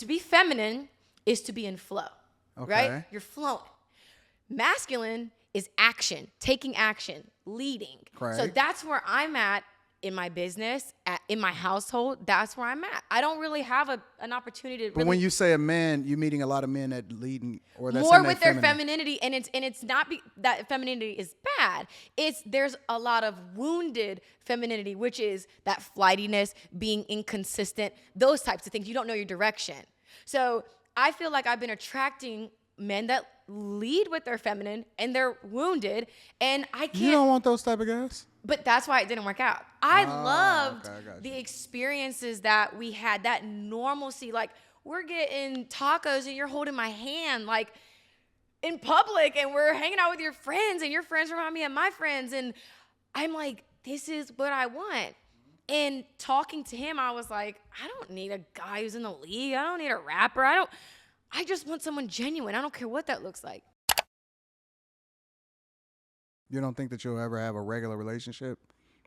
to be feminine is to be in flow, right? You're flowing. Masculine is action, taking action, leading. Correct. So that's where I'm at in my business, in my household. That's where I'm at. I don't really have an opportunity to But when you say a man, you're meeting a lot of men that leading or that's more in with their their femininity, and it's not that femininity is bad. There's a lot of wounded femininity, which is that flightiness, being inconsistent, those types of things. You don't know your direction. So I feel like I've been attracting men that lead with their feminine and they're wounded, and I can't. You don't want those type of guys? But that's why it didn't work out. I loved the experiences that we had, that normalcy. Like, we're getting tacos and you're holding my hand, like, in public, and we're hanging out with your friends, and your friends remind me of my friends. And I'm like, this is what I want. And talking to him, I was like, I don't need a guy who's in the league. I don't need a rapper. I just want someone genuine. I don't care what that looks like. You don't think that you'll ever have a regular relationship?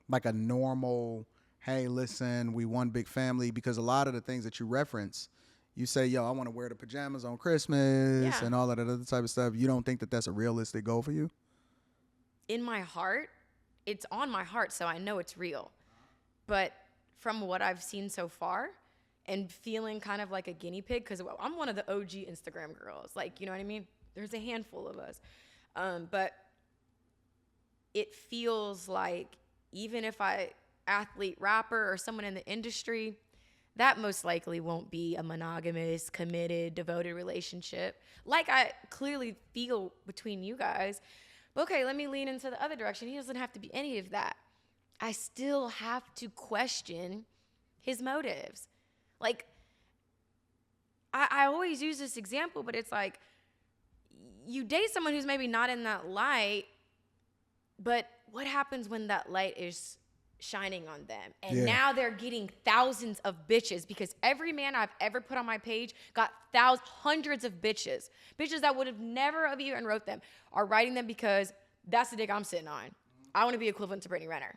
Like a normal, hey, listen, we one big family? Because a lot of the things that you reference, you say, yo, I want to wear the pajamas on Christmas and all of that other type of stuff. You don't think that that's a realistic goal for you? In my heart, it's on my heart, so I know it's real. But from what I've seen so far and feeling kind of like a guinea pig, because I'm one of the OG Instagram girls. Like, you know what I mean? There's a handful of us. But it feels like even if athlete, rapper, or someone in the industry, that most likely won't be a monogamous, committed, devoted relationship like I clearly feel between you guys. But okay, let me lean into the other direction. He doesn't have to be any of that. I still have to question his motives. Like, I always use this example, but it's like, you date someone who's maybe not in that light, but what happens when that light is shining on them? And now they're getting thousands of bitches, because every man I've ever put on my page got hundreds of bitches. Bitches that would have never have even wrote them are writing them because that's the dick I'm sitting on. I want to be equivalent to Brittany Renner.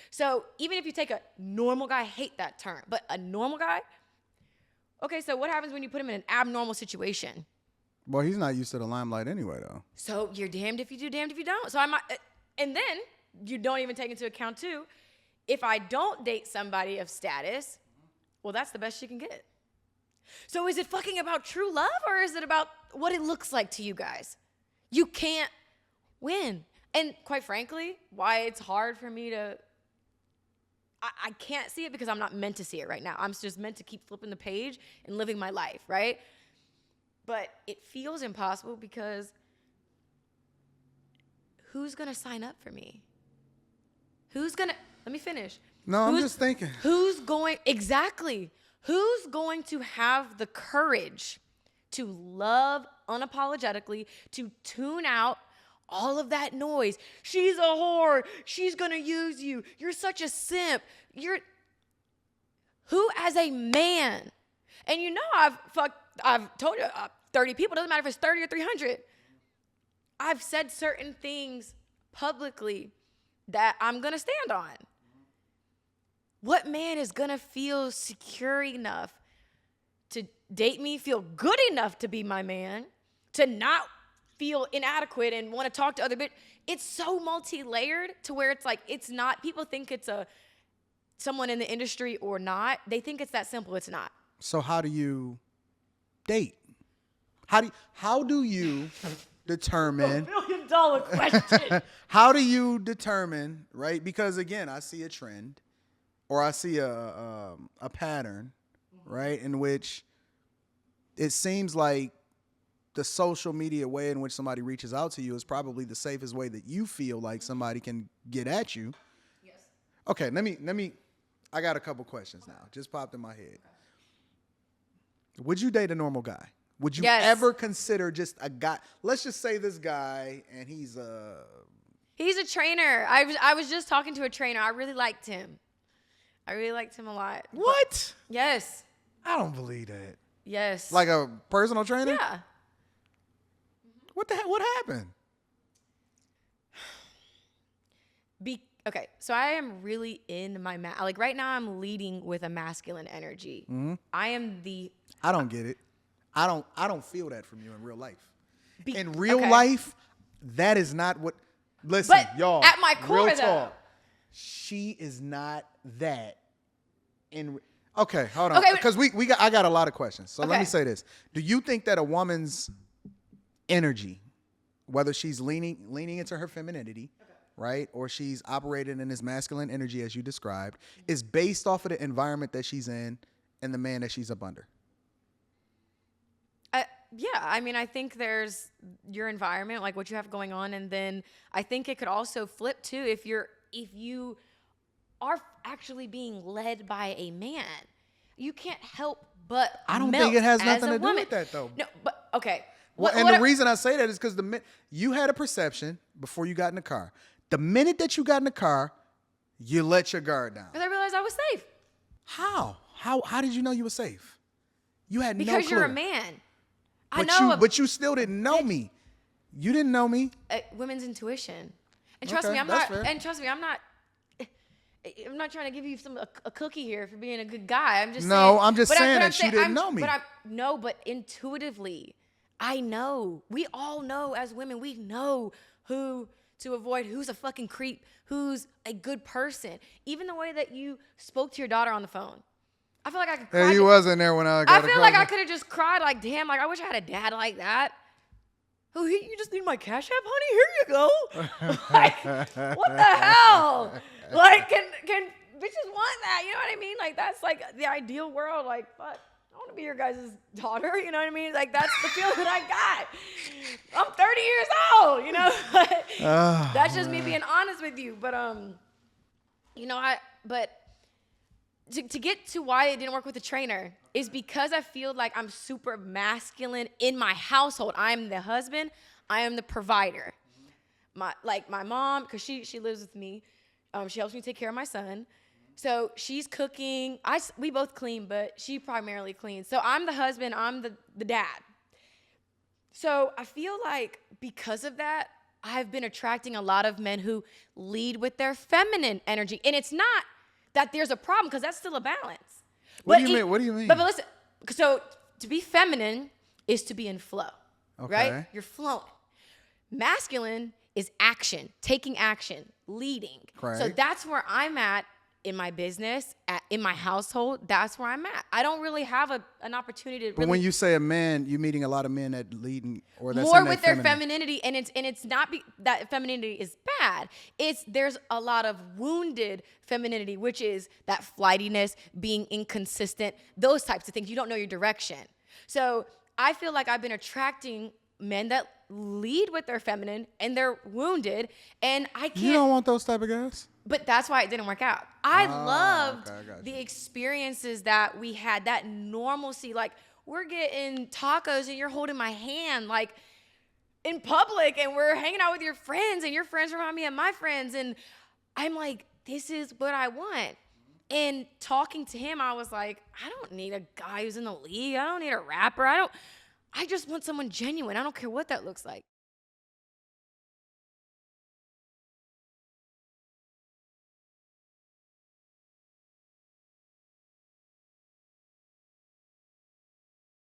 So even if you take a normal guy, I hate that term, but a normal guy, okay, so what happens when you put him in an abnormal situation? Well, he's not used to the limelight anyway, though. So you're damned if you do, damned if you don't. So and then you don't even take into account too, if I don't date somebody of status, well, that's the best you can get. So is it fucking about true love, or is it about what it looks like to you guys? You can't win. And quite frankly, why it's hard for me to, I can't see it because I'm not meant to see it right now. I'm just meant to keep flipping the page and living my life, right? But it feels impossible because who's going to sign up for me? Let me finish. No, I'm just thinking. Who's going to have the courage to love unapologetically, to tune out all of that noise? She's a whore. She's going to use you. You're such a simp. Who as a man? And you know I've told you 30 people. Doesn't matter if it's 30 or 300. I've said certain things publicly that I'm going to stand on. What man is going to feel secure enough to date me, feel good enough to be my man, to not feel inadequate and want to talk to other bitches? It's so multi-layered to where it's like, it's not, people think it's someone in the industry or not. They think it's that simple. It's not. So how do you date? How do you determine? $1 million question. How do you determine, right? Because again, I see a trend, or I see a pattern, right, in which it seems like the social media way in which somebody reaches out to you is probably the safest way that you feel like somebody can get at you. Yes. Okay, let me. I got a couple questions now. Just popped in my head. Would you date a normal guy? Would you ever consider just a guy? Let's just say this guy, and he's a trainer. I was just talking to a trainer. I really liked him. I really liked him a lot. What? Yes. I don't believe that. Yes. Like a personal trainer? Yeah. What the heck? What happened? Okay, so I am really in my like right now I'm leading with a masculine energy. Mm-hmm. I am the I don't get it. I don't feel that from you in real life. In real okay. life, that is not what. Listen, But y'all. at my core, real though. talk. She is not that. Okay, hold on. Okay, Because I got a lot of questions. So let Okay. me say this. Do you think that a woman's energy, whether she's leaning into her femininity, right, or she's operating in this masculine energy as you described, is based off of the environment that she's in and the man that she's up under? Yeah, I mean, I think there's your environment, like what you have going on, and then I think it could also flip too if you are actually being led by a man. You can't help but I don't melt think it has as nothing a to do woman. with that, though. No, but okay. Well, and the reason I say that is because you had a perception before you got in the car. The minute that you got in the car, you let your guard down. Because I realized I was safe. How? How did you know you were safe? You had no clue. Because you're a man. But you still didn't know me. You didn't know me. Women's intuition. And trust Okay, me, I'm that's not. fair. And trust me, I'm not trying to give you a cookie here for being a good guy. I'm just No, saying, I'm just but saying that you didn't know me. But intuitively, I know. We all know as women. We know who to avoid, who's a fucking creep, who's a good person. Even the way that you spoke to your daughter on the phone. I feel like I could cry. Hey, you wasn't there when I got I feel like I could have just cried like, damn, like I wish I had a dad like that. Oh, you just need my Cash App, honey? Here you go. Like, what the hell? Like, can bitches want that? You know what I mean? Like, that's like the ideal world. Like, fuck, I want to be your guys' daughter. You know what I mean? Like, that's the feeling that I got. I'm 30 years old, you know? That's just me being honest with you. But, to get to why it didn't work with the trainer is because I feel like I'm super masculine in my household. I am the husband. I am the provider. My mom, because she lives with me. She helps me take care of my son. So she's cooking. We both clean, but she primarily cleans. So I'm the husband. I'm the dad. So I feel like because of that, I've been attracting a lot of men who lead with their feminine energy. And it's not that there's a problem, because that's still a balance. What do you mean? But listen, so to be feminine is to be in flow, Okay. right? You're flowing. Masculine is action, taking action, leading. Correct. So that's where I'm at in my business, in my household. That's where I'm at. I don't really have an opportunity to. But really when you say a man, you're meeting a lot of men that leading or that's more in with their their femininity, and it's not that femininity is bad. There's a lot of wounded femininity, which is that flightiness, being inconsistent, those types of things. You don't know your direction. So I feel like I've been attracting men that lead with their feminine and they're wounded, and I can't. You don't want those type of guys? But that's why it didn't work out. I loved okay, I got you. the experiences that we had, that normalcy. Like, we're getting tacos and you're holding my hand, like, in public, and we're hanging out with your friends, and your friends remind me of my friends. And I'm like, this is what I want. And talking to him, I was like, I don't need a guy who's in the league. I don't need a rapper. I just want someone genuine. I don't care what that looks like.